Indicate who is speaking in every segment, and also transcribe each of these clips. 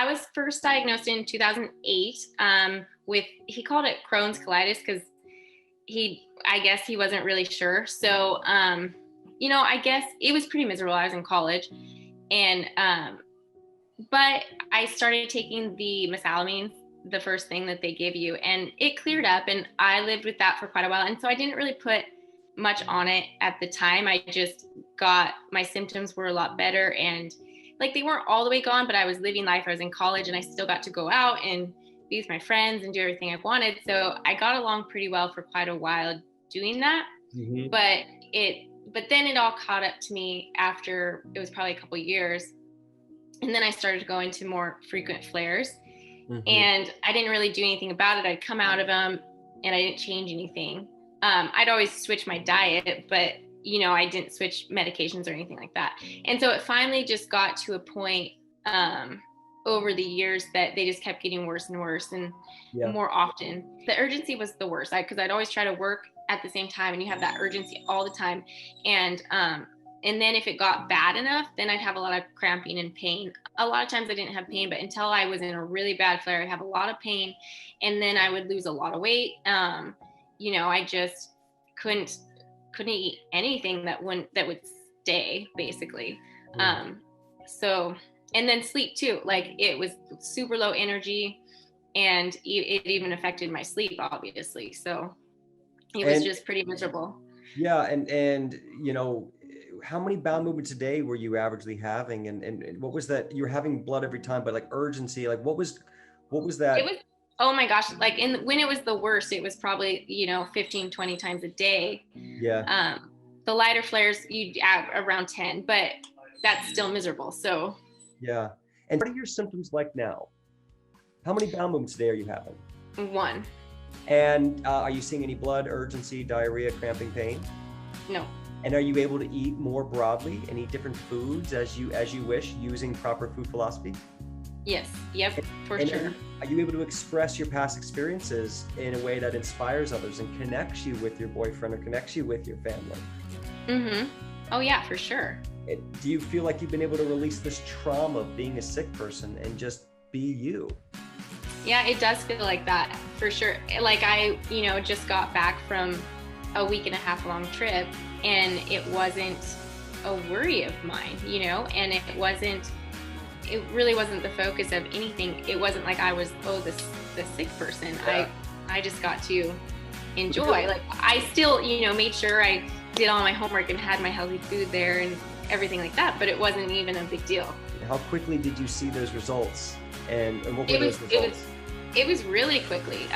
Speaker 1: I was first diagnosed in 2008 with, he called it Crohn's colitis because I guess he wasn't really sure. So, I guess it was pretty miserable. I was in college and, but I started taking the mesalamine, the first thing that they give you, and it cleared up, and I lived with that for quite a while. And so I didn't really put much on it at the time. I just my symptoms were a lot better, and like they weren't all the way gone, but I was living life. I was in college and I still got to go out and be with my friends and do everything I wanted. So I got along pretty well for quite a while doing that. Mm-hmm. But then it all caught up to me after, it was probably a couple of years. And then I started to go into more frequent flares. Mm-hmm. And I didn't really do anything about it. I'd come out of them and I didn't change anything. I'd always switch my diet, but I didn't switch medications or anything like that. And so it finally just got to a point over the years that they just kept getting worse and worse and more often. The urgency was the worst because I'd always try to work at the same time, and you have that urgency all the time. And then if it got bad enough, then I'd have a lot of cramping and pain. A lot of times I didn't have pain, but until I was in a really bad flare, I'd have a lot of pain, and then I would lose a lot of weight. I just couldn't eat anything that would stay, basically. So, and then sleep too. Like it was super low energy, and it even affected my sleep, obviously. So it was just pretty miserable.
Speaker 2: Yeah, and how many bowel movements a day were you averagely having? And what was that? You were having blood every time, but like urgency, like what was that?
Speaker 1: It was, oh my gosh, like when it was the worst, it was probably, 15, 20 times a day.
Speaker 2: Yeah.
Speaker 1: The lighter flares, you'd have around 10, but that's still miserable. So.
Speaker 2: Yeah. And what are your symptoms like now? How many bowel movements a day are you having?
Speaker 1: 1.
Speaker 2: And are you seeing any blood, urgency, diarrhea, cramping, pain?
Speaker 1: No.
Speaker 2: And are you able to eat more broadly and eat different foods as you wish, using proper food philosophy?
Speaker 1: Yes. Yep. For sure.
Speaker 2: Are you able to express your past experiences in a way that inspires others and connects you with your boyfriend or connects you with your family?
Speaker 1: Mm-hmm. Oh yeah, for sure.
Speaker 2: Do you feel like you've been able to release this trauma of being a sick person and just be you?
Speaker 1: Yeah, it does feel like that for sure. Like I, just got back from a 1.5 long trip, and it wasn't a worry of mine, and it really wasn't the focus of anything. It wasn't like I was, the sick person. Yeah. I just got to enjoy. Like I still, made sure I did all my homework and had my healthy food there and everything like that, but it wasn't even a big deal.
Speaker 2: How quickly did you see those results? And what were those results?
Speaker 1: It was really quickly.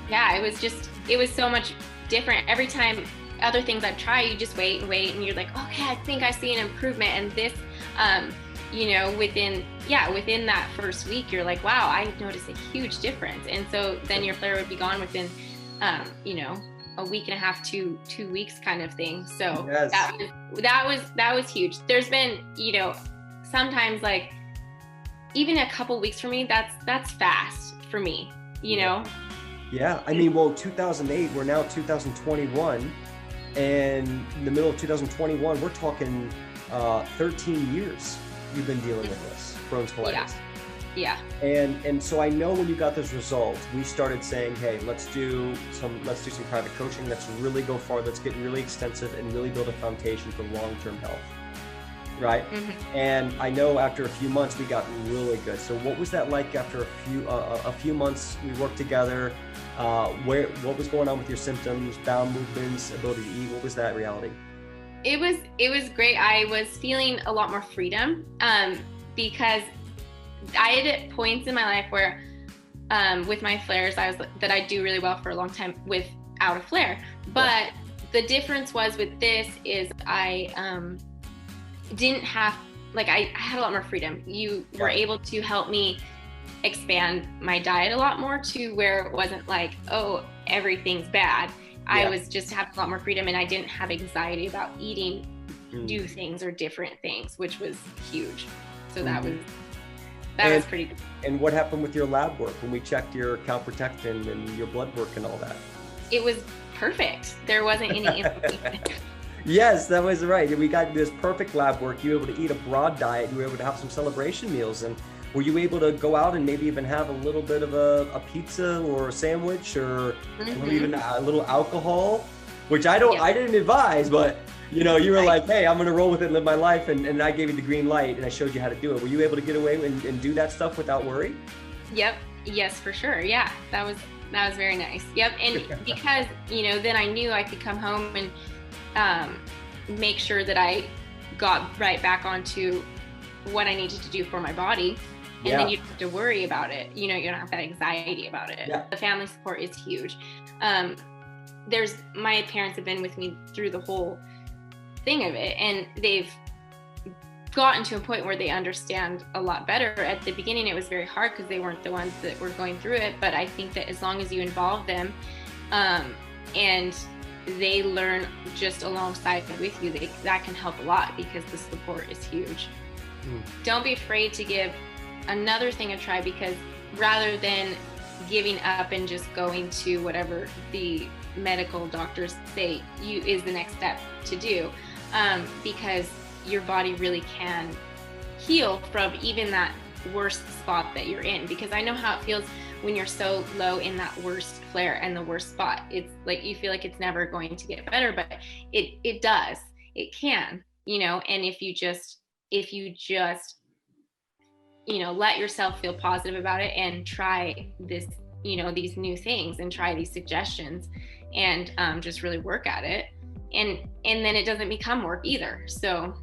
Speaker 1: It was so much different. Every time other things I'd try, you just wait, and you're like, okay, I think I see an improvement. And this, within that first week, you're like, wow, I noticed a huge difference. And so then your flare would be gone within, a 1.5 to 2 weeks kind of thing. So yes. that was huge. There's been, sometimes like even a couple weeks for me, that's fast for me,
Speaker 2: Yeah. I mean, 2008, we're now 2021, and in the middle of 2021, we're talking 13 years you've been dealing with this Crohn's colitis.
Speaker 1: Yeah.
Speaker 2: And so I know when you got those results, we started saying, hey, let's do some private coaching. Let's really go far. Let's get really extensive and really build a foundation for long-term health. Right. Mm-hmm. And I know after a few months, we got really good. So what was that like after a few months we worked together? What was going on with your symptoms, bowel movements, ability to eat? What was that reality?
Speaker 1: It was great. I was feeling a lot more freedom because I had points in my life where with my flares, that I do really well for a long time without a flare. But the difference was with this is I didn't have, like I had a lot more freedom. You were able to help me expand my diet a lot more to where it wasn't like, oh, everything's bad. I was just having a lot more freedom, and I didn't have anxiety about eating new things or different things, which was huge. So that was pretty good.
Speaker 2: And what happened with your lab work when we checked your calprotectin and your blood work and all that?
Speaker 1: It was perfect. There wasn't any inflammation.
Speaker 2: Yes, that was right. We got this perfect lab work. You were able to eat a broad diet. You were able to have some celebration meals. And were you able to go out and maybe even have a little bit of a pizza or a sandwich or even a little alcohol, which I didn't advise, but you know, you were like, hey, I'm going to roll with it and live my life. And I gave you the green light and I showed you how to do it. Were you able to get away and do that stuff without worry?
Speaker 1: Yep. Yes, for sure. Yeah. That was very nice. Yep. And because, you know, then I knew I could come home and make sure that I got right back onto what I needed to do for my body. And then you don't have to worry about it. You know, you don't have that anxiety about it. Yeah. The family support is huge. My parents have been with me through the whole thing of it, and they've gotten to a point where they understand a lot better. At the beginning, it was very hard because they weren't the ones that were going through it. But I think that as long as you involve them, and they learn just alongside with you, that can help a lot because the support is huge. Don't be afraid to give another thing a try, because rather than giving up and just going to whatever the medical doctors say is the next step to do, because your body really can heal from even that worst spot that you're in. Because I know how it feels when you're so low in that worst flare and the worst spot. It's like you feel like it's never going to get better, but it does. It can, you know. And if you just you know, let yourself feel positive about it and try this, you know, these new things and try these suggestions and just really work at it, and then it doesn't become work either. So